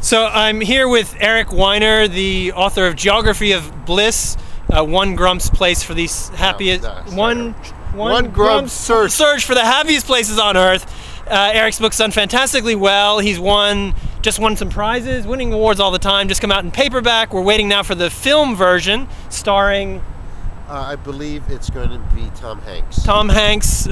So I'm here with Eric Weiner, the author of Geography of Bliss, One Grump's Place for the happiest... One Grump's Search for the happiest places on Earth. Eric's book's done fantastically well. He's just won some prizes, winning awards all the time. Just come out in paperback. We're waiting now for the film version, starring... I believe it's going to be Tom Hanks. Tom Hanks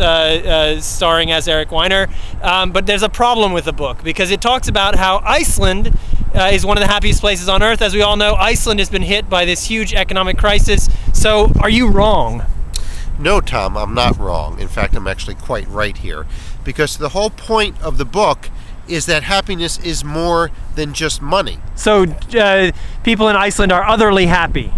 starring as Eric Weiner. But there's a problem with the book because it talks about how Iceland is one of the happiest places on Earth. As we all know, Iceland has been hit by this huge economic crisis. So are you wrong? No, Tom, I'm not wrong. In fact, I'm actually quite right here. Because the whole point of the book is that happiness is more than just money. So people in Iceland are otherly happy.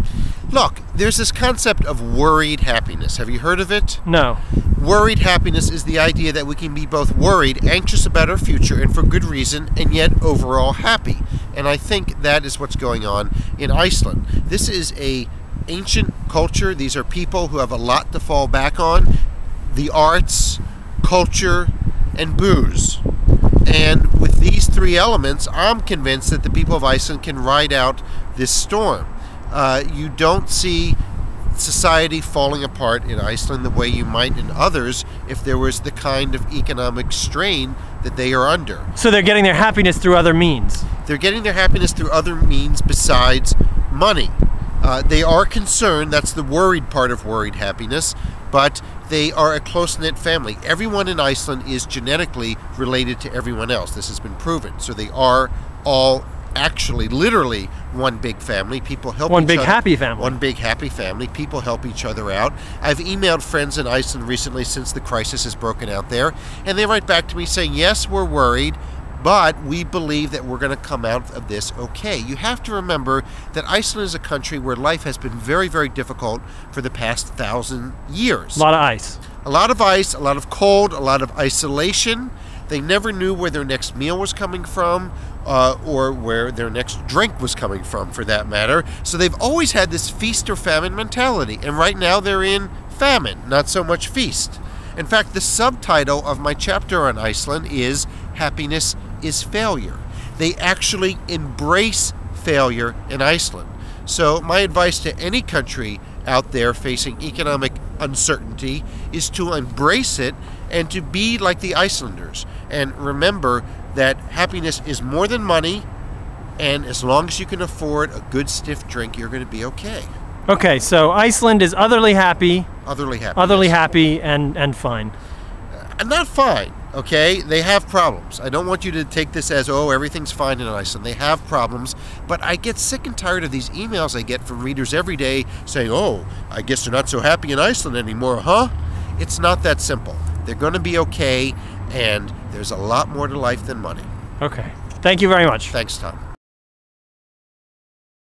Look, there's this concept of worried happiness. Have you heard of it? No. Worried happiness is the idea that we can be both worried, anxious about our future, and for good reason, and yet overall happy. And I think that is what's going on in Iceland. This is an ancient culture. These are people who have a lot to fall back on. The arts, culture, and booze. And with these three elements, I'm convinced that the people of Iceland can ride out this storm. You don't see society falling apart in Iceland the way you might in others if there was the kind of economic strain that they are under. So they're getting their happiness through other means? They're getting their happiness through other means besides money. They are concerned, that's the worried part of worried happiness, but they are a close-knit family. Everyone in Iceland is genetically related to everyone else. This has been proven. So they are all actually literally one big family. People help each other. One big happy family. One big happy family. People help each other out. I've emailed friends in Iceland recently since the crisis has broken out there, and they write back to me saying, yes, we're worried, but we believe that we're going to come out of this okay. You have to remember that Iceland is a country where life has been very, very difficult for the past 1,000 years. A lot of ice. A lot of ice, a lot of cold, a lot of isolation. They never knew where their next meal was coming from, or where their next drink was coming from, for that matter. So they've always had this feast or famine mentality, and right now they're in famine, not so much feast. In fact, the subtitle of my chapter on Iceland is Happiness is Failure. They actually embrace failure in Iceland. So my advice to any country out there facing economic uncertainty is to embrace it and to be like the Icelanders. And remember that happiness is more than money, and as long as you can afford a good stiff drink, you're going to be okay. Okay, so Iceland is otherly happy. Otherly happy. Otherly yes. happy and fine. Not fine, okay? They have problems. I don't want you to take this as, oh, everything's fine in Iceland. They have problems, but I get sick and tired of these emails I get from readers every day saying, oh, I guess they're not so happy in Iceland anymore, huh? It's not that simple. They're going to be okay, and there's a lot more to life than money. Okay. Thank you very much. Thanks, Tom.